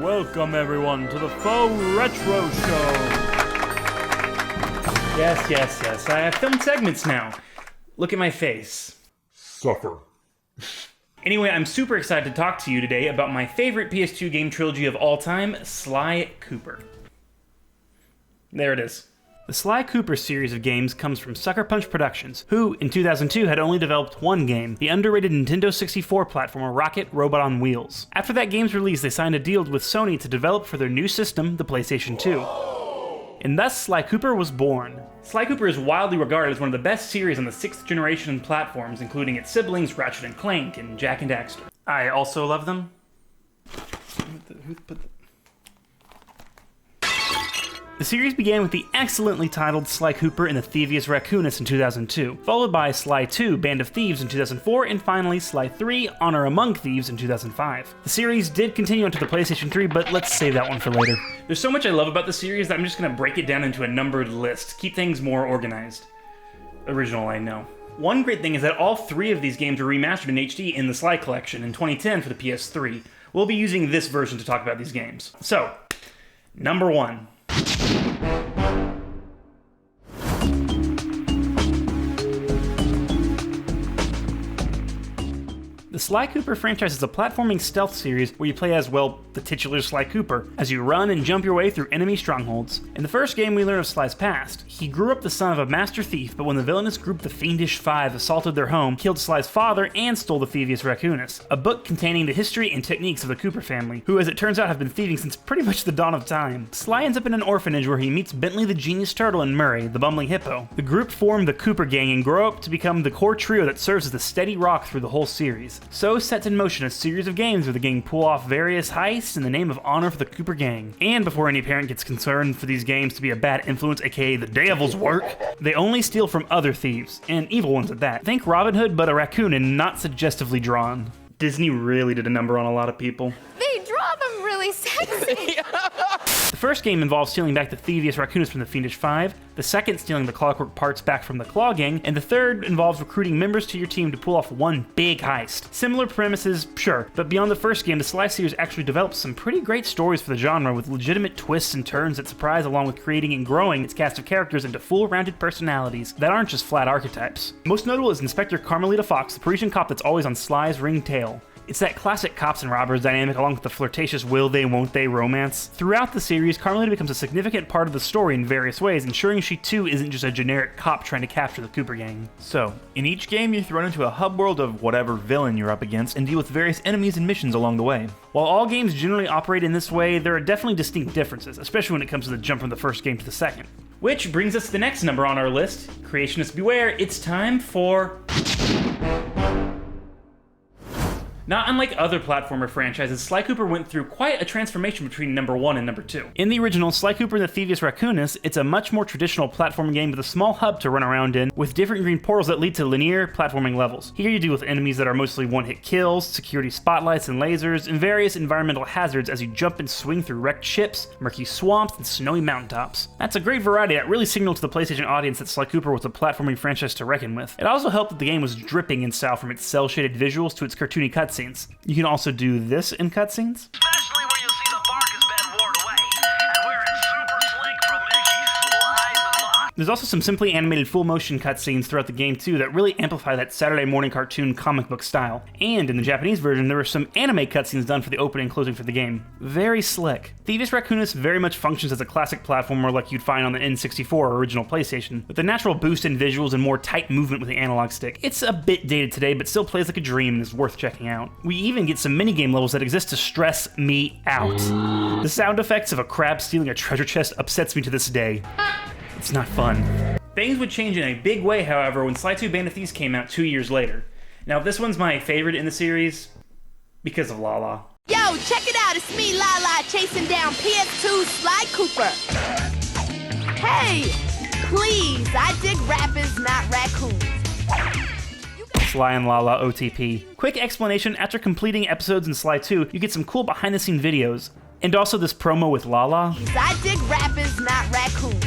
Welcome everyone to the Faux Retro Show. Yes. I have filmed segments now. Look at my face. Suffer. Anyway, I'm super excited to talk to you today about my favorite PS2 game trilogy of all time, Sly Cooper. There it is. The Sly Cooper series of games comes from Sucker Punch Productions, who, in 2002, had only developed one game, the underrated Nintendo 64 platformer Rocket Robot on Wheels. After that game's release, they signed a deal with Sony to develop for their new system, the PlayStation 2. And thus, Sly Cooper was born. Sly Cooper is widely regarded as one of the best series on the 6th generation platforms, including its siblings Ratchet and Clank and Jak and Daxter. I also love them. The series began with the excellently titled Sly Cooper and the Thievius Raccoonus in 2002, followed by Sly 2, Band of Thieves in 2004, and finally Sly 3, Honor Among Thieves in 2005. The series did continue onto the PlayStation 3, but let's save that one for later. There's so much I love about the series that I'm just gonna break it down into a numbered list, keep things more organized. Original, I know. One great thing is that all three of these games were remastered in HD in the Sly Collection in 2010 for the PS3. We'll be using this version to talk about these games. So, number 1. The Sly Cooper franchise is a platforming stealth series where you play as, well, the titular Sly Cooper, as you run and jump your way through enemy strongholds. In the first game, we learn of Sly's past. He grew up the son of a master thief, but when the villainous group the Fiendish Five assaulted their home, killed Sly's father, and stole the Thievius Raccoonus, a book containing the history and techniques of the Cooper family, who, as it turns out, have been thieving since pretty much the dawn of time. Sly ends up in an orphanage where he meets Bentley the Genius Turtle and Murray, the bumbling hippo. The group form the Cooper Gang and grow up to become the core trio that serves as the steady rock through the whole series. So sets in motion a series of games where the gang pull off various heists in the name of honor for the Cooper Gang. And before any parent gets concerned for these games to be a bad influence, aka the devil's work, they only steal from other thieves, and evil ones at that. Think Robin Hood, but a raccoon and not suggestively drawn. Disney really did a number on a lot of people. They draw them really sexy. The first game involves stealing back the Thievius Raccoonus from the Fiendish Five, the second stealing the Clockwork parts back from the Claw Gang, and the third involves recruiting members to your team to pull off one big heist. Similar premises, sure, but beyond the first game, the Sly series actually develops some pretty great stories for the genre with legitimate twists and turns that surprise, along with creating and growing its cast of characters into full-rounded personalities that aren't just flat archetypes. Most notable is Inspector Carmelita Fox, the Parisian cop that's always on Sly's ringtail. It's that classic cops and robbers dynamic along with the flirtatious will they, won't they romance. Throughout the series, Carmelita becomes a significant part of the story in various ways, ensuring she too isn't just a generic cop trying to capture the Cooper Gang. So, in each game you're thrown into a hub world of whatever villain you're up against and deal with various enemies and missions along the way. While all games generally operate in this way, there are definitely distinct differences, especially when it comes to the jump from the first game to the second. Which brings us to the next number on our list. Creationists beware, it's time for... Not unlike other platformer franchises, Sly Cooper went through quite a transformation between number 1 and number 2. In the original Sly Cooper and the Thievius Raccoonus, it's a much more traditional platforming game with a small hub to run around in, with different green portals that lead to linear platforming levels. Here you deal with enemies that are mostly one-hit kills, security spotlights and lasers, and various environmental hazards as you jump and swing through wrecked ships, murky swamps, and snowy mountaintops. That's a great variety that really signaled to the PlayStation audience that Sly Cooper was a platforming franchise to reckon with. It also helped that the game was dripping in style from its cel-shaded visuals to its cartoony cutscenes. You can also do this in cutscenes. Especially where you see the bark has been worn away, and where it's super slick from itchy slime and moss. There's also some simply animated full-motion cutscenes throughout the game too that really amplify that Saturday morning cartoon comic book style. And in the Japanese version, there were some anime cutscenes done for the opening and closing for the game. Very slick. Thievius Raccoonus very much functions as a classic platformer like you'd find on the N64 or original PlayStation, with a natural boost in visuals and more tight movement with the analog stick. It's a bit dated today, but still plays like a dream and is worth checking out. We even get some minigame levels that exist to stress me out. The sound effects of a crab stealing a treasure chest upsets me to this day. It's not fun. Things would change in a big way, however, when Sly 2 Band of Thieves came out 2 years later. Now, this one's my favorite in the series because of Lala. Yo, check it out. It's me, Lala, chasing down PS2 Sly Cooper. Hey, please, I dig rappers, not raccoons. Sly and Lala OTP. Quick explanation, after completing episodes in Sly 2, you get some cool behind-the-scenes videos. And also this promo with Lala. I dig rappers, not raccoons.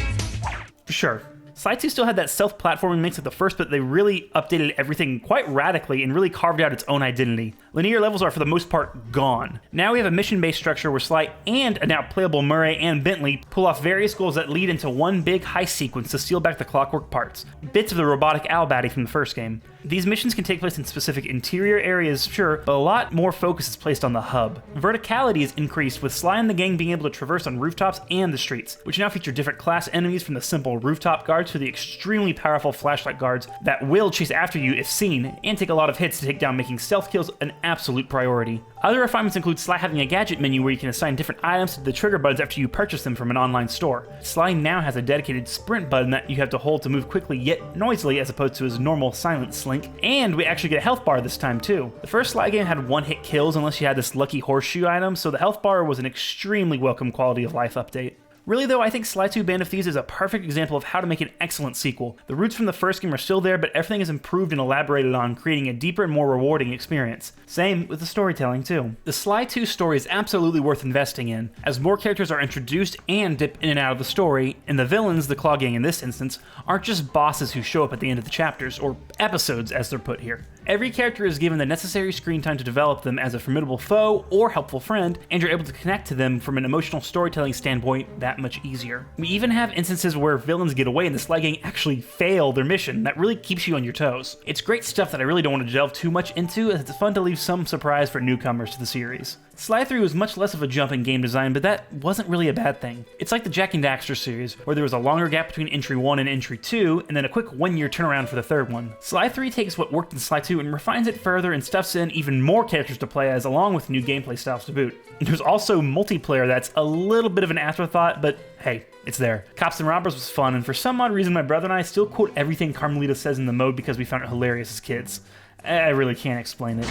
Sure. Sly 2 still had that self-platforming mix of the first, but they really updated everything quite radically and really carved out its own identity. Linear levels are for the most part gone. Now we have a mission-based structure where Sly and a now playable Murray and Bentley pull off various goals that lead into one big heist sequence to steal back the Clockwork parts, bits of the robotic owl baddie from the first game. These missions can take place in specific interior areas, sure, but a lot more focus is placed on the hub. Verticality is increased with Sly and the gang being able to traverse on rooftops and the streets, which now feature different class enemies from the simple rooftop guards to the extremely powerful flashlight guards that will chase after you if seen, and take a lot of hits to take down, making stealth kills an absolute priority. Other refinements include Sly having a gadget menu where you can assign different items to the trigger buttons after you purchase them from an online store. Sly now has a dedicated sprint button that you have to hold to move quickly yet noisily as opposed to his normal silent slink, and we actually get a health bar this time too. The first Sly game had one-hit kills unless you had this lucky horseshoe item, so the health bar was an extremely welcome quality of life update. Really though, I think Sly 2 Band of Thieves is a perfect example of how to make an excellent sequel. The roots from the first game are still there, but everything is improved and elaborated on, creating a deeper and more rewarding experience. Same with the storytelling too. The Sly 2 story is absolutely worth investing in, as more characters are introduced and dip in and out of the story, and the villains, the Claw Gang in this instance, aren't just bosses who show up at the end of the chapters, or episodes as they're put here. Every character is given the necessary screen time to develop them as a formidable foe or helpful friend, and you're able to connect to them from an emotional storytelling standpoint that much easier. We even have instances where villains get away and the Sly Gang actually fail their mission. That really keeps you on your toes. It's great stuff that I really don't want to delve too much into, as it's fun to leave some surprise for newcomers to the series. Sly 3 was much less of a jump in game design, but that wasn't really a bad thing. It's like the Jak and Daxter series, where there was a longer gap between entry 1 and entry 2, and then a quick 1-year turnaround for the third one. Sly 3 takes what worked in Sly 2 and refines it further and stuffs in even more characters to play as, along with new gameplay styles to boot. There's also multiplayer that's a little bit of an afterthought, but hey, it's there. Cops and Robbers was fun, and for some odd reason my brother and I still quote everything Carmelita says in the mode because we found it hilarious as kids. I really can't explain it.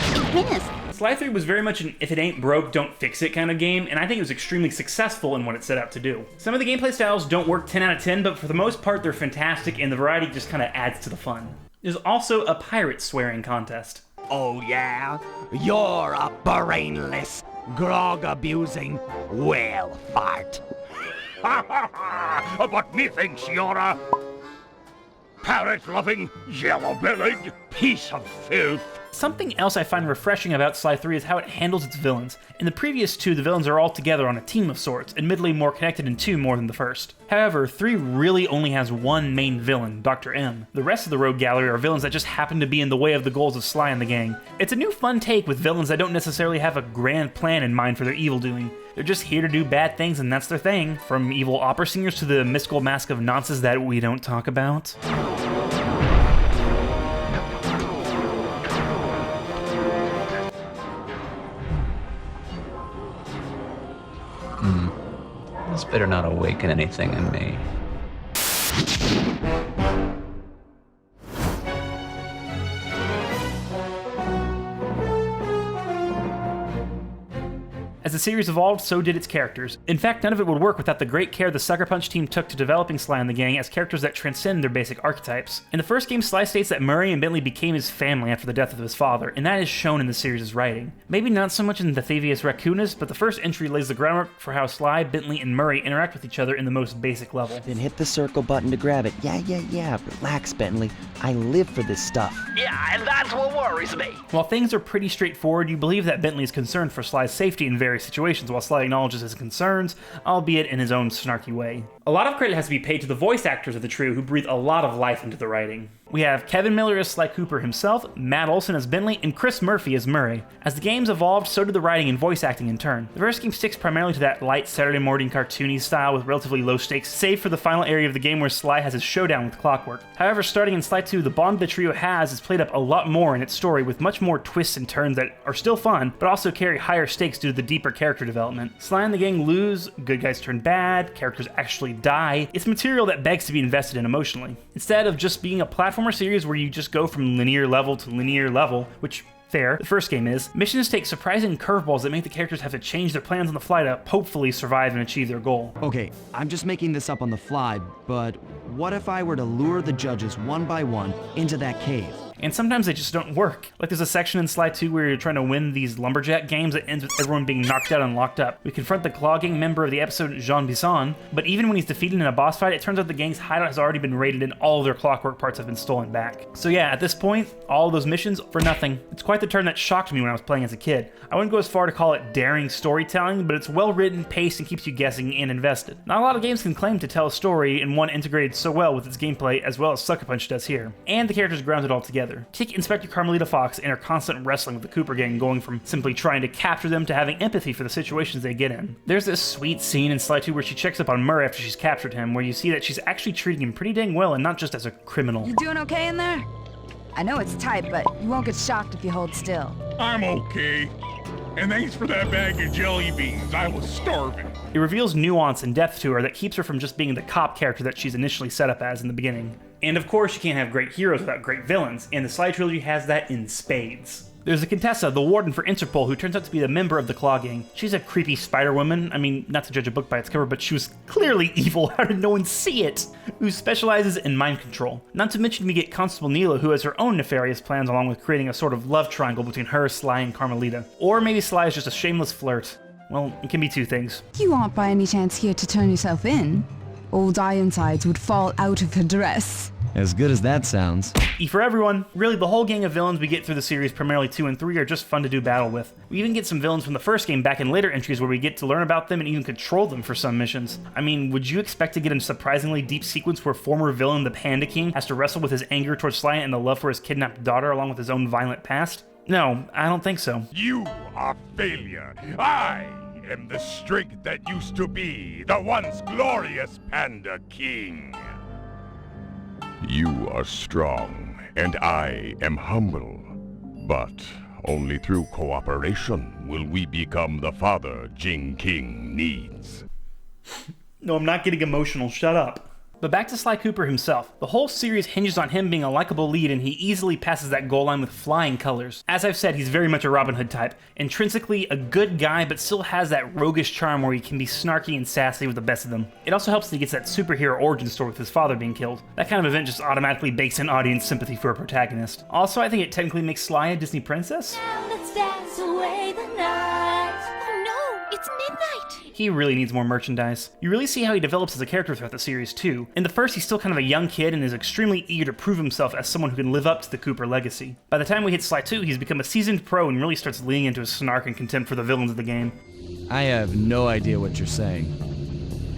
Sly 3 was very much an if it ain't broke, don't fix it kind of game, and I think it was extremely successful in what it set out to do. Some of the gameplay styles don't work 10 out of 10, but for the most part they're fantastic, and the variety just kind of adds to the fun. There's also a pirate swearing contest. Oh yeah? You're a brainless, grog-abusing whale fart. But methinks you're a parrot-loving, yellow-bellied piece of filth. Something else I find refreshing about Sly 3 is how it handles its villains. In the previous two, the villains are all together on a team of sorts, admittedly more connected in 2 more than the first. However, 3 really only has one main villain, Dr. M. The rest of the rogue gallery are villains that just happen to be in the way of the goals of Sly and the gang. It's a new fun take with villains that don't necessarily have a grand plan in mind for their evil doing. They're just here to do bad things and that's their thing, from evil opera singers to the mystical mask of nonsense that we don't talk about. This better not awaken anything in me. As the series evolved, so did its characters. In fact, none of it would work without the great care the Sucker Punch team took to developing Sly and the gang as characters that transcend their basic archetypes. In the first game, Sly states that Murray and Bentley became his family after the death of his father, and that is shown in the series' writing. Maybe not so much in the Thavius Raccoonus, but the first entry lays the groundwork for how Sly, Bentley, and Murray interact with each other in the most basic level. Then hit the circle button to grab it. Yeah. Relax, Bentley. I live for this stuff. Yeah, and that's what worries me. While things are pretty straightforward, you believe that Bentley is concerned for Sly's safety in various situations, while Sly acknowledges his concerns, albeit in his own snarky way. A lot of credit has to be paid to the voice actors of the trio who breathe a lot of life into the writing. We have Kevin Miller as Sly Cooper himself, Matt Olson as Bentley, and Chris Murphy as Murray. As the games evolved, so did the writing and voice acting in turn. The first game sticks primarily to that light Saturday morning cartoony style with relatively low stakes, save for the final area of the game where Sly has his showdown with Clockwork. However, starting in Sly 2, the bond the trio has is played up a lot more in its story with much more twists and turns that are still fun, but also carry higher stakes due to the deeper character development. Sly and the gang lose, good guys turn bad, characters actually die. It's material that begs to be invested in emotionally. Instead of just being a platformer series where you just go from linear level to linear level, which fair, the first game is, missions take surprising curveballs that make the characters have to change their plans on the fly to hopefully survive and achieve their goal. Okay, I'm just making this up on the fly, but what if I were to lure the judges one by one into that cave? and sometimes they just don't work. Like there's a section in Sly 2 where you're trying to win these lumberjack games that ends with everyone being knocked out and locked up. We confront the Claw Gang member of the episode, Jean Bisson, but even when he's defeated in a boss fight, it turns out the gang's hideout has already been raided and all of their clockwork parts have been stolen back. So yeah, at this point, all those missions for nothing. It's quite the turn that shocked me when I was playing as a kid. I wouldn't go as far to call it daring storytelling, but it's well written, paced, and keeps you guessing and invested. Not a lot of games can claim to tell a story in one integrated so well with its gameplay as well as Sucker Punch does here. And the characters grounded all together. Kick Inspector Carmelita Fox and her constant wrestling with the Cooper gang, going from simply trying to capture them to having empathy for the situations they get in. There's this sweet scene in Sly 2 where she checks up on Murray after she's captured him, where you see that she's actually treating him pretty dang well and not just as a criminal. You doing okay in there? I know it's tight, but you won't get shocked if you hold still. I'm okay. And thanks for that bag of jelly beans. I was starving. It reveals nuance and depth to her that keeps her from just being the cop character that she's initially set up as in the beginning. And of course, you can't have great heroes without great villains, and the Sly trilogy has that in spades. There's the Contessa, the warden for Interpol, who turns out to be the member of the Claw Gang. She's a creepy spider woman. I mean, not to judge a book by its cover, but she was clearly evil. How did no one see it? Who specializes in mind control. Not to mention we get Constable Neela, who has her own nefarious plans along with creating a sort of love triangle between her, Sly, and Carmelita. Or maybe Sly is just a shameless flirt. Well, it can be two things. You aren't by any chance here to turn yourself in? Old Ironsides would fall out of her dress. As good as that sounds. E for everyone. Really, the whole gang of villains we get through the series, primarily 2 and 3, are just fun to do battle with. We even get some villains from the first game back in later entries where we get to learn about them and even control them for some missions. I mean, would you expect to get a surprisingly deep sequence where former villain the Panda King has to wrestle with his anger towards Sly and the love for his kidnapped daughter along with his own violent past? No, I don't think so. You are failure. I am the strength that used to be the once glorious Panda King. You are strong, and I am humble. But only through cooperation will we become the father Jing King needs. No, I'm not getting emotional. Shut up. But back to Sly Cooper himself. The whole series hinges on him being a likable lead, and he easily passes that goal line with flying colors. As I've said, he's very much a Robin Hood type. Intrinsically a good guy, but still has that roguish charm where he can be snarky and sassy with the best of them. It also helps that he gets that superhero origin story with his father being killed. That kind of event just automatically bakes in audience sympathy for a protagonist. Also, I think it technically makes Sly a Disney princess. Now let's dance away the night. Oh no, it's midnight. He really needs more merchandise. You really see how he develops as a character throughout the series too. In the first, he's still kind of a young kid and is extremely eager to prove himself as someone who can live up to the Cooper legacy. By the time we hit Sly 2, he's become a seasoned pro and really starts leaning into his snark and contempt for the villains of the game. I have no idea what you're saying.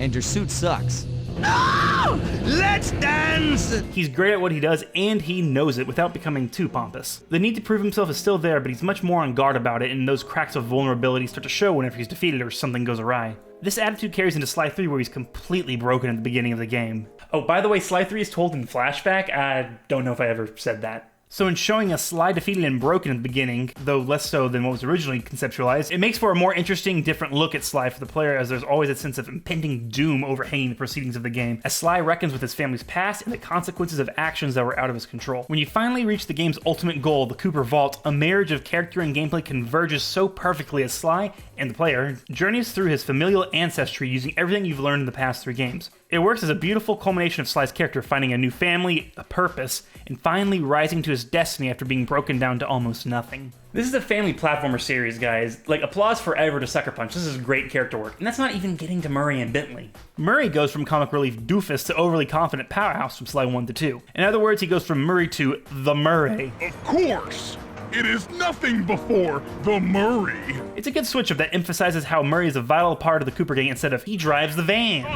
And your suit sucks. No! Let's dance! He's great at what he does, and he knows it without becoming too pompous. The need to prove himself is still there, but he's much more on guard about it, and those cracks of vulnerability start to show whenever he's defeated or something goes awry. This attitude carries into Sly 3, where he's completely broken at the beginning of the game. Oh, by the way, Sly 3 is told in flashback. I don't know if I ever said that. So in showing us Sly defeated and broken at the beginning, though less so than what was originally conceptualized, it makes for a more interesting, different look at Sly for the player, as there's always a sense of impending doom overhanging the proceedings of the game, as Sly reckons with his family's past and the consequences of actions that were out of his control. When you finally reach the game's ultimate goal, the Cooper Vault, a marriage of character and gameplay converges so perfectly as Sly, and the player, journeys through his familial ancestry using everything you've learned in the past 3 games. It works as a beautiful culmination of Sly's character finding a new family, a purpose, and finally rising to his destiny after being broken down to almost nothing. This is a family platformer series, guys. Like, applause forever to Sucker Punch. This is great character work. And that's not even getting to Murray and Bentley. Murray goes from comic relief doofus to overly confident powerhouse from Sly 1 to 2. In other words, he goes from Murray to the Murray. Of course! It is nothing before the Murray. It's a good switch up that emphasizes how Murray is a vital part of the Cooper gang instead of he drives the van.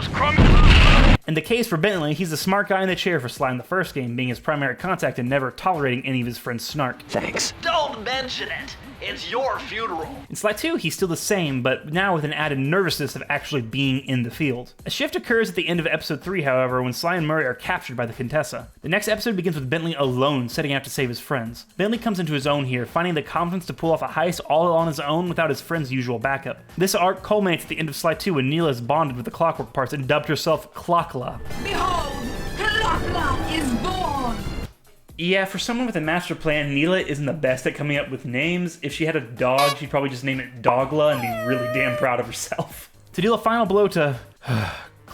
In the case for Bentley, he's the smart guy in the chair for Sly in the first game, being his primary contact and never tolerating any of his friends' snark. Thanks. Don't mention it. It's your funeral. In Sly 2, he's still the same, but now with an added nervousness of actually being in the field. A shift occurs at the end of episode 3, however, when Sly and Murray are captured by the Contessa. The next episode begins with Bentley alone, setting out to save his friends. Bentley comes into his own here, finding the confidence to pull off a heist all on his own without his friend's usual backup. This arc culminates at the end of Sly 2 when Neela is bonded with the Clockwork Parts and dubbed herself Clockla. Behold, Clockla is born! Yeah, for someone with a master plan, Neela isn't the best at coming up with names. If she had a dog, she'd probably just name it Dogla and be really damn proud of herself. To deal a final blow to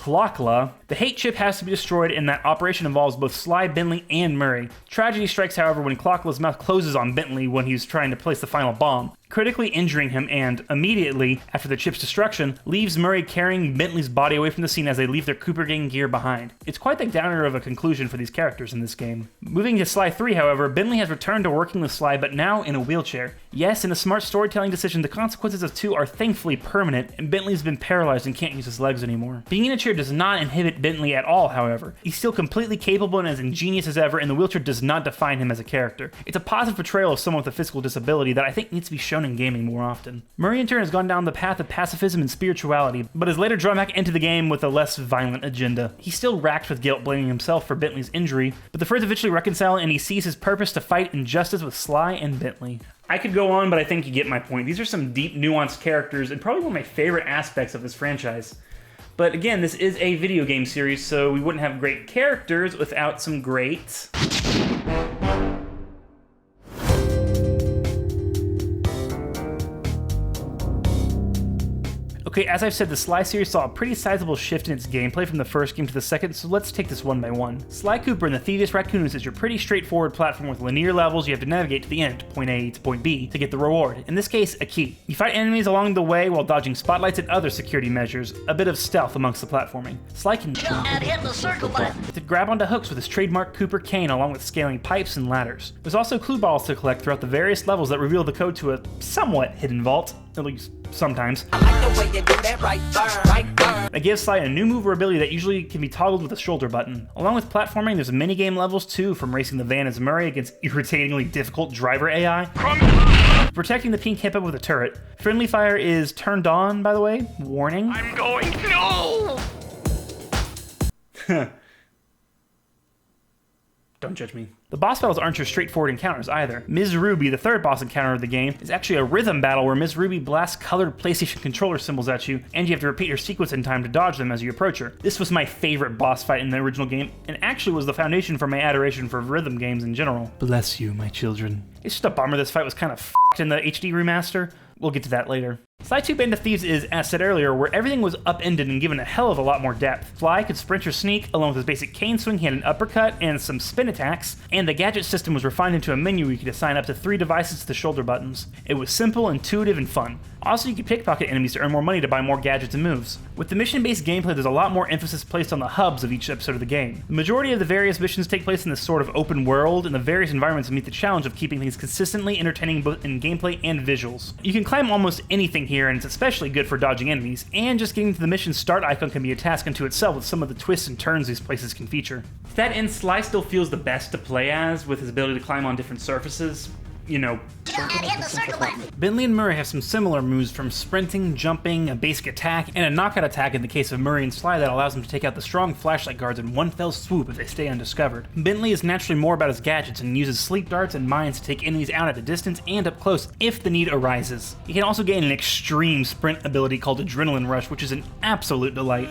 Clockla. The hate chip has to be destroyed, and that operation involves both Sly, Bentley, and Murray. Tragedy strikes, however, when Clockla's mouth closes on Bentley when he's trying to place the final bomb, critically injuring him, and immediately, after the chip's destruction, leaves Murray carrying Bentley's body away from the scene as they leave their Cooper gang gear behind. It's quite the downer of a conclusion for these characters in this game. Moving to Sly 3, however, Bentley has returned to working with Sly, but now in a wheelchair. Yes, in a smart storytelling decision, the consequences of 2 are thankfully permanent, and Bentley's been paralyzed and can't use his legs anymore. Being in a chair does not inhibit Bentley at all, however. He's still completely capable and as ingenious as ever, and the wheelchair does not define him as a character. It's a positive portrayal of someone with a physical disability that I think needs to be shown in gaming more often. Murray in turn has gone down the path of pacifism and spirituality, but is later drawn back into the game with a less violent agenda. He's still racked with guilt, blaming himself for Bentley's injury, but the friends eventually reconcile and he sees his purpose to fight injustice with Sly and Bentley. I could go on, but I think you get my point. These are some deep, nuanced characters, and probably one of my favorite aspects of this franchise. But again, this is a video game series, so we wouldn't have great characters without some great... Okay, as I've said, the Sly series saw a pretty sizable shift in its gameplay from the first game to the second, so let's take this one by one. Sly Cooper and the Thievius Raccoons is your pretty straightforward platform with linear levels you have to navigate to the end, point A to point B, to get the reward. In this case, a key. You fight enemies along the way while dodging spotlights and other security measures, a bit of stealth amongst the platforming. Sly can hit the circle button to grab onto hooks with his trademark Cooper cane along with scaling pipes and ladders. There's also clue balls to collect throughout the various levels that reveal the code to a somewhat hidden vault, at least sometimes. That gives Sly a new move or ability that usually can be toggled with a shoulder button. Along with platforming, there's minigame levels too, from racing the van as Murray against irritatingly difficult driver AI, protecting the pink hippo with a turret. Friendly fire is turned on, by the way. Warning. I'm going no. Don't judge me. The boss battles aren't your straightforward encounters either. Ms. Ruby, the third boss encounter of the game, is actually a rhythm battle where Ms. Ruby blasts colored PlayStation controller symbols at you, and you have to repeat your sequence in time to dodge them as you approach her. This was my favorite boss fight in the original game, and actually was the foundation for my adoration for rhythm games in general. Bless you, my children. It's just a bummer this fight was kind of f***ed in the HD remaster. We'll get to that later. Sly 2 Band of Thieves is, as said earlier, where everything was upended and given a hell of a lot more depth. Sly could sprint or sneak, along with his basic cane swing, he had an uppercut, and some spin attacks, and the gadget system was refined into a menu where you could assign up to 3 devices to the shoulder buttons. It was simple, intuitive, and fun. Also, you could pickpocket enemies to earn more money to buy more gadgets and moves. With the mission-based gameplay, there's a lot more emphasis placed on the hubs of each episode of the game. The majority of the various missions take place in this sort of open world, and the various environments meet the challenge of keeping things consistently entertaining both in gameplay and visuals. You can climb almost anything here, and it's especially good for dodging enemies, and just getting to the mission start icon can be a task unto itself with some of the twists and turns these places can feature. To that end, Sly still feels the best to play as, with his ability to climb on different surfaces. You know, Bentley and Murray have some similar moves, from sprinting, jumping, a basic attack, and a knockout attack in the case of Murray and Sly that allows them to take out the strong flashlight guards in one fell swoop if they stay undiscovered. Bentley is naturally more about his gadgets and uses sleep darts and mines to take enemies out at a distance and up close if the need arises. He can also gain an extreme sprint ability called Adrenaline Rush, which is an absolute delight.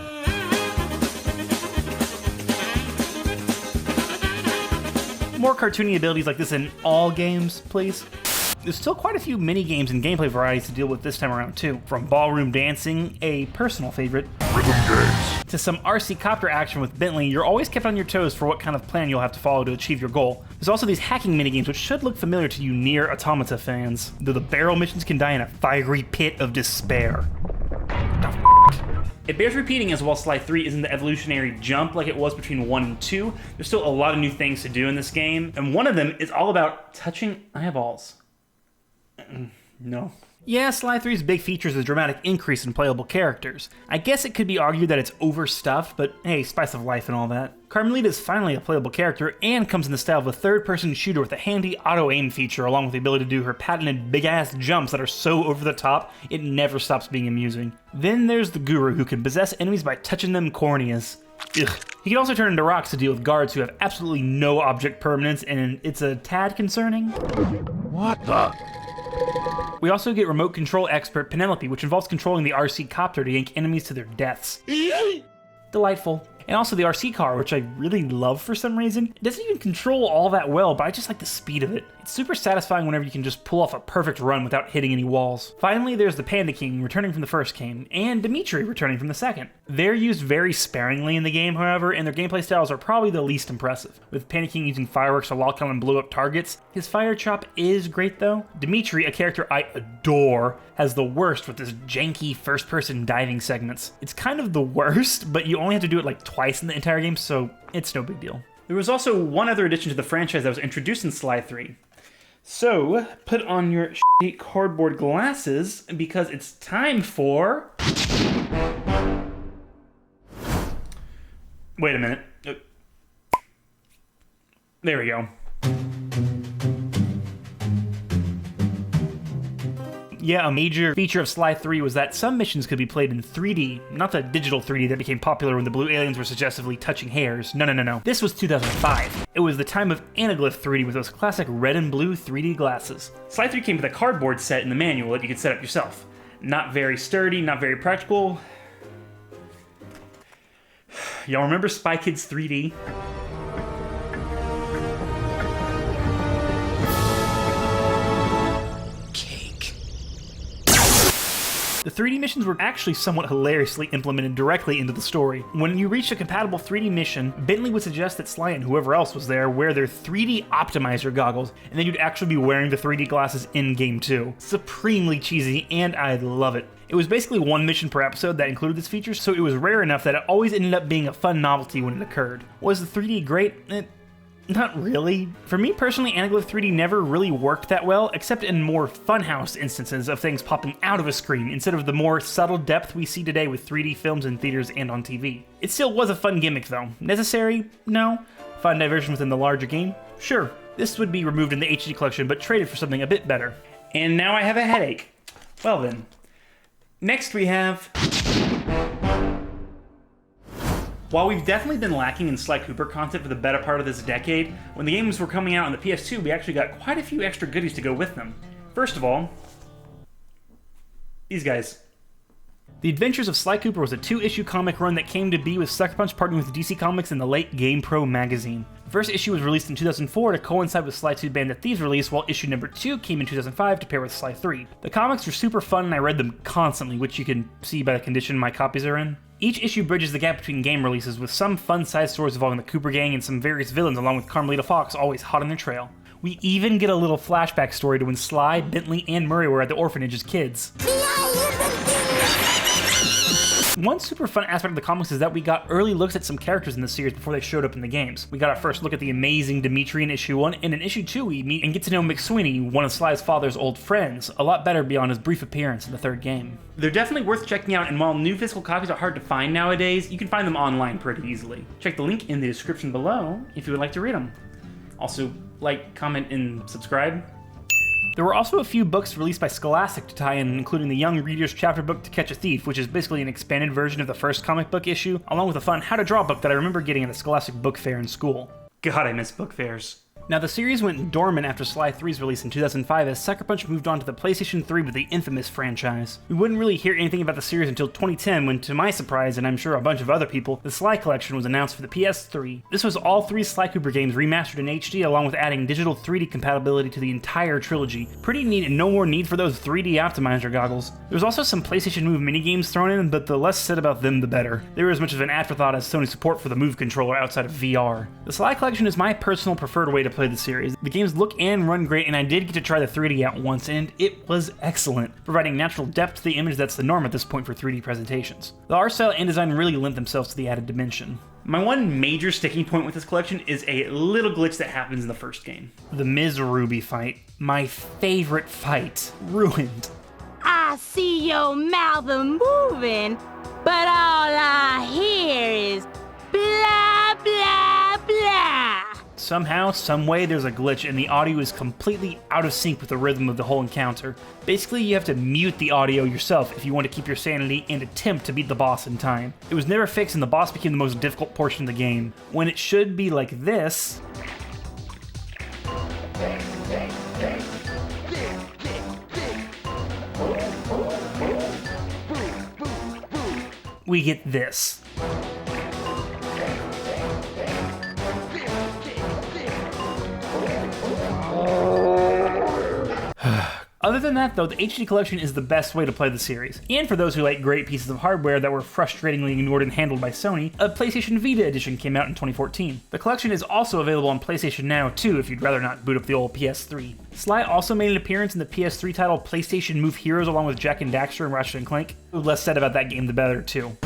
More cartoony abilities like this in all games, please. There's still quite a few mini-games and gameplay varieties to deal with this time around too. From ballroom dancing, a personal favorite, to some RC copter action with Bentley, you're always kept on your toes for what kind of plan you'll have to follow to achieve your goal. There's also these hacking minigames which should look familiar to you Nier Automata fans, though the barrel missions can die in a fiery pit of despair. It bears repeating as while Sly 3 isn't the evolutionary jump like it was between 1 and 2, there's still a lot of new things to do in this game, and one of them is all about touching eyeballs. No. Yeah, Sly 3's big feature is a dramatic increase in playable characters. I guess it could be argued that it's overstuffed, but hey, spice of life and all that. Carmelita is finally a playable character and comes in the style of a third-person shooter with a handy auto-aim feature along with the ability to do her patented big-ass jumps that are so over the top, it never stops being amusing. Then there's the Guru, who can possess enemies by touching them corneas. Ugh. He can also turn into rocks to deal with guards who have absolutely no object permanence, and it's a tad concerning. What the? We also get remote control expert Penelope, which involves controlling the RC copter to yank enemies to their deaths. Delightful. And also the RC car, which I really love for some reason. It doesn't even control all that well, but I just like the speed of it. It's super satisfying whenever you can just pull off a perfect run without hitting any walls. Finally, there's the Panda King returning from the first game, and Dimitri returning from the second. They're used very sparingly in the game, however, and their gameplay styles are probably the least impressive, with Panda King using fireworks to lock on and blow up targets. His fire chop is great though. Dimitri, a character I adore, has the worst with his janky first-person diving segments. It's kind of the worst, but you only have to do it like twice in the entire game, so it's no big deal. There was also one other addition to the franchise that was introduced in Sly 3. So, put on your shitty cardboard glasses, because it's time for... Wait a minute. There we go. Yeah, a major feature of Sly 3 was that some missions could be played in 3D, not the digital 3D that became popular when the blue aliens were suggestively touching hairs. No. This was 2005. It was the time of Anaglyph 3D with those classic red and blue 3D glasses. Sly 3 came with a cardboard set in the manual that you could set up yourself. Not very sturdy, not very practical. Y'all remember Spy Kids 3D? The 3D missions were actually somewhat hilariously implemented directly into the story. When you reached a compatible 3D mission, Bentley would suggest that Sly and whoever else was there wear their 3D optimizer goggles, and then you'd actually be wearing the 3D glasses in game too. Supremely cheesy, and I love it. It was basically one mission per episode that included this feature, so it was rare enough that it always ended up being a fun novelty when it occurred. Was the 3D great? Not really. For me personally, Anaglyph 3D never really worked that well, except in more funhouse instances of things popping out of a screen, instead of the more subtle depth we see today with 3D films in theaters and on TV. It still was a fun gimmick though. Necessary? No. Fun diversion within the larger game? Sure. This would be removed in the HD collection, but traded for something a bit better. And now I have a headache. Well then. Next we have... While we've definitely been lacking in Sly Cooper content for the better part of this decade, when the games were coming out on the PS2, we actually got quite a few extra goodies to go with them. First of all, these guys. The Adventures of Sly Cooper was a 2-issue comic run that came to be with Sucker Punch partnering with DC Comics in the late GamePro magazine. The first issue was released in 2004 to coincide with Sly 2 Bandit Thieves release, while issue number 2 came in 2005 to pair with Sly 3. The comics were super fun and I read them constantly, which you can see by the condition my copies are in. Each issue bridges the gap between game releases with some fun side stories involving the Cooper gang and some various villains along with Carmelita Fox always hot on their trail. We even get a little flashback story to when Sly, Bentley, and Murray were at the orphanage as kids. One super fun aspect of the comics is that we got early looks at some characters in the series before they showed up in the games. We got our first look at the amazing Dimitri in issue 1, and in issue 2 we meet and get to know McSweeney, one of Sly's father's old friends, a lot better beyond his brief appearance in the third game. They're definitely worth checking out, and while new physical copies are hard to find nowadays, you can find them online pretty easily. Check the link in the description below if you would like to read them. Also, like, comment, and subscribe. There were also a few books released by Scholastic to tie in, including the Young Reader's chapter book To Catch a Thief, which is basically an expanded version of the first comic book issue, along with a fun How to Draw book that I remember getting at the Scholastic Book Fair in school. God, I miss book fairs. Now, the series went dormant after Sly 3's release in 2005 as Sucker Punch moved on to the PlayStation 3 with the infamous franchise. We wouldn't really hear anything about the series until 2010 when, to my surprise, and I'm sure a bunch of other people, the Sly Collection was announced for the PS3. This was all 3 Sly Cooper games remastered in HD along with adding digital 3D compatibility to the entire trilogy. Pretty neat and no more need for those 3D optimizer goggles. There was also some PlayStation Move minigames thrown in, but the less said about them the better. They were as much of an afterthought as Sony's support for the Move controller outside of VR. The Sly Collection is my personal preferred way to play the series. The games look and run great, and I did get to try the 3D out once, and it was excellent, providing natural depth to the image that's the norm at this point for 3D presentations. The art style and design really lent themselves to the added dimension. My one major sticking point with this collection is a little glitch that happens in the first game. The Ms. Ruby fight. My favorite fight. Ruined. I see your mouth moving, but all I hear is blah, blah, blah. Somehow, someway, there's a glitch and the audio is completely out of sync with the rhythm of the whole encounter. Basically, you have to mute the audio yourself if you want to keep your sanity and attempt to beat the boss in time. It was never fixed and the boss became the most difficult portion of the game. When it should be like this... we get this. Other than that, though, the HD Collection is the best way to play the series. And for those who like great pieces of hardware that were frustratingly ignored and handled by Sony, a PlayStation Vita edition came out in 2014. The collection is also available on PlayStation Now, too, if you'd rather not boot up the old PS3. Sly also made an appearance in the PS3 title PlayStation Move Heroes along with Jak and Daxter and Ratchet and Clank. The less said about that game, the better, too.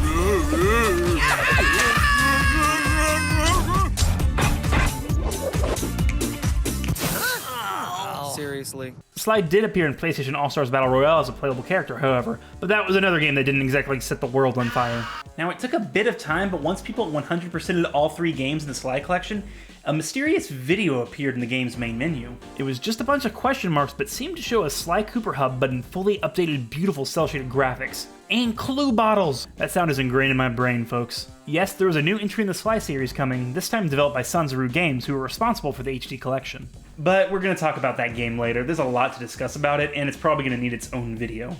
Seriously. Sly did appear in PlayStation All-Stars Battle Royale as a playable character, however, but that was another game that didn't exactly set the world on fire. Now, it took a bit of time, but once people 100%ed all 3 games in the Sly collection, a mysterious video appeared in the game's main menu. It was just a bunch of question marks, but seemed to show a Sly Cooper hub, but in fully updated, beautiful cel-shaded graphics. And clue bottles! That sound is ingrained in my brain, folks. Yes, there was a new entry in the Sly series coming, this time developed by Sanzaru Games, who were responsible for the HD collection. But we're going to talk about that game later. There's a lot to discuss about it, and it's probably going to need its own video.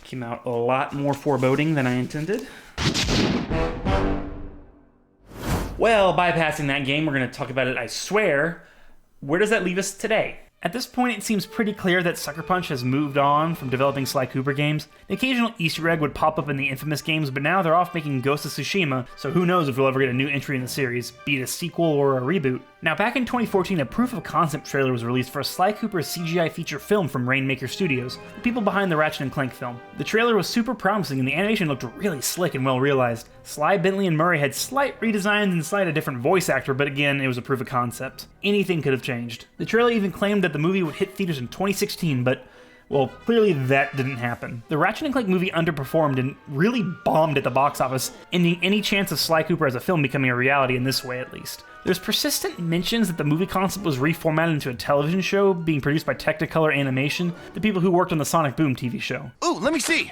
Came out a lot more foreboding than I intended. Well, bypassing that game, we're going to talk about it, I swear. Where does that leave us today? At this point, it seems pretty clear that Sucker Punch has moved on from developing Sly Cooper games. The occasional Easter egg would pop up in the Infamous games, but now they're off making Ghost of Tsushima, so who knows if we'll ever get a new entry in the series, be it a sequel or a reboot. Now, back in 2014, a proof of concept trailer was released for a Sly Cooper CGI feature film from Rainmaker Studios, the people behind the Ratchet and Clank film. The trailer was super promising and the animation looked really slick and well realized. Sly, Bentley, and Murray had slight redesigns and slight a different voice actor, but again, it was a proof of concept. Anything could have changed. The trailer even claimed that the movie would hit theaters in 2016, but well, clearly that didn't happen. The Ratchet and Clank movie underperformed and really bombed at the box office, ending any chance of Sly Cooper as a film becoming a reality in this way at least. There's persistent mentions that the movie concept was reformatted into a television show being produced by Technicolor Animation, the people who worked on the Sonic Boom TV show. Ooh, let me see!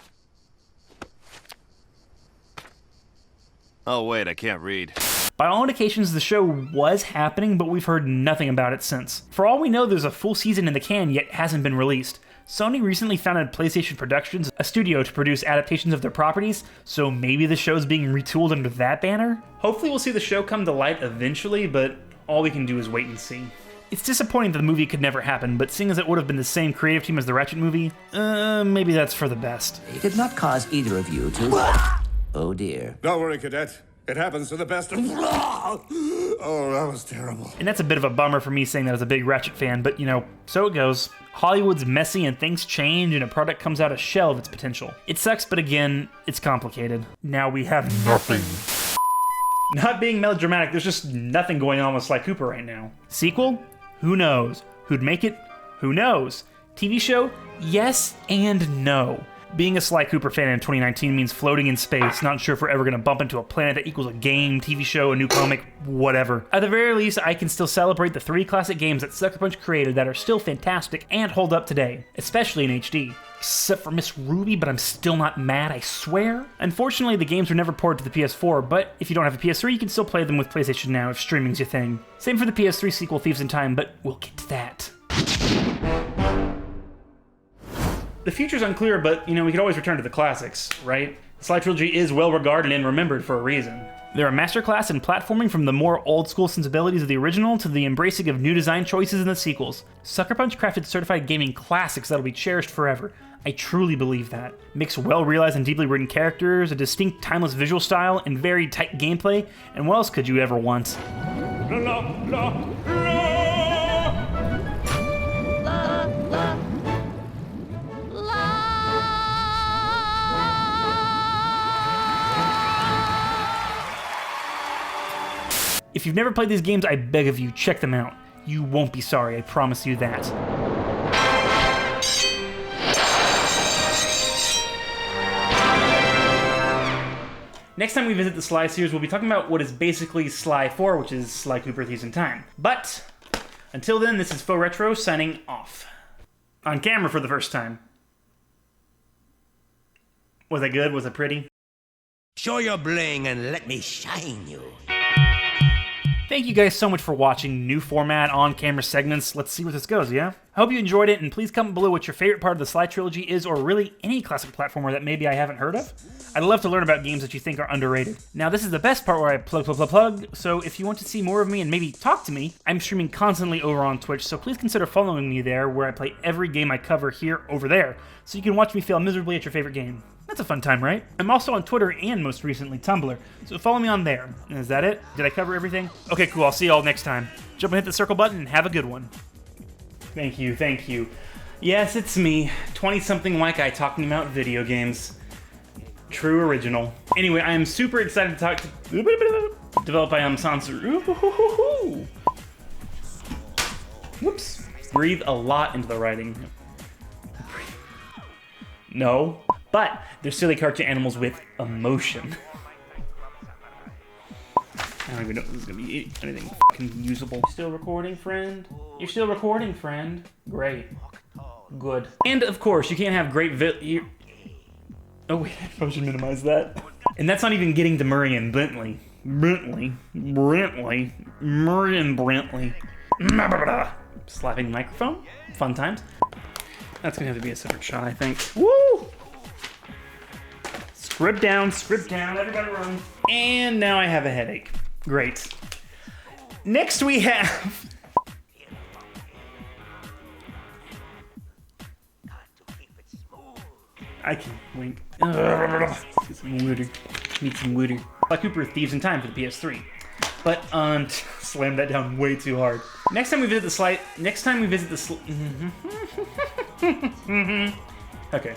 Oh wait, I can't read. By all indications, the show was happening, but we've heard nothing about it since. For all we know, there's a full season in the can, yet hasn't been released. Sony recently founded PlayStation Productions, a studio to produce adaptations of their properties, so maybe the show's being retooled under that banner? Hopefully we'll see the show come to light eventually, but all we can do is wait and see. It's disappointing that the movie could never happen, but seeing as it would have been the same creative team as the Ratchet movie, maybe that's for the best. It did not cause either of you to... Oh dear. Don't worry, Cadet. It happens to the best of... Oh, that was terrible. And that's a bit of a bummer for me saying that as a big Ratchet fan, but you know, so it goes. Hollywood's messy and things change and a product comes out a shell of its potential. It sucks, but again, it's complicated. Now we have nothing. Not being melodramatic, there's just nothing going on with Sly Cooper right now. Sequel? Who knows? Who'd make it? Who knows? TV show? Yes and no. Being a Sly Cooper fan in 2019 means floating in space, not sure if we're ever going to bump into a planet that equals a game, TV show, a new comic, whatever. At the very least, I can still celebrate the 3 classic games that Sucker Punch created that are still fantastic and hold up today, especially in HD. Except for Miss Ruby, but I'm still not mad, I swear. Unfortunately, the games were never ported to the PS4, but if you don't have a PS3, you can still play them with PlayStation Now if streaming's your thing. Same for the PS3 sequel Thieves in Time, but we'll get to that. The future's unclear, but, you know, we could always return to the classics, right? The Sly Trilogy is well regarded and remembered for a reason. They're a masterclass in platforming from the more old-school sensibilities of the original to the embracing of new design choices in the sequels. Sucker Punch crafted certified gaming classics that'll be cherished forever. I truly believe that. Mix well-realized and deeply written characters, a distinct, timeless visual style, and very tight gameplay, and what else could you ever want? If you've never played these games, I beg of you, check them out. You won't be sorry, I promise you that. Next time we visit the Sly series, we'll be talking about what is basically Sly 4, which is Sly Cooper Thieves in Time. But, until then, this is Faux Retro signing off. On camera for the first time. Was I good? Was I pretty? Show your bling and let me shine you. Thank you guys so much for watching. New format, on-camera segments. Let's see where this goes, yeah? I hope you enjoyed it, and please comment below what your favorite part of the Sly trilogy is, or really any classic platformer that maybe I haven't heard of. I'd love to learn about games that you think are underrated. Now, this is the best part where I plug, so if you want to see more of me and maybe talk to me, I'm streaming constantly over on Twitch, so please consider following me there, where I play every game I cover here over there, so you can watch me fail miserably at your favorite game. That's a fun time, right? I'm also on Twitter and most recently Tumblr, so follow me on there. Is that it? Did I cover everything? Okay, cool. I'll see you all next time. Jump and hit the circle button and have a good one. Thank you, thank you. Yes, it's me, 20-something white guy talking about video games. True original. Anyway, I am super excited to talk to... Developed by Sansu. Whoops. Breathe a lot into the writing. No. But they're silly cartoon animals with emotion. I don't even know if this is gonna be anything fucking usable. Still recording, friend? You're still recording, friend? Great. Good. And of course, you can't have great oh wait, I probably should minimize that. And that's not even getting to Murray and Bentley. Murray and Bentley. Slapping microphone? Fun times. That's gonna have to be a separate shot, I think. Woo! Script down, everybody run. And now I have a headache. Great. Next we have... I can wink. Get some water. Need some water. Sly Cooper, Thieves in Time for the PS3. But, slammed that down way too hard. Next time we visit the Sly... Okay.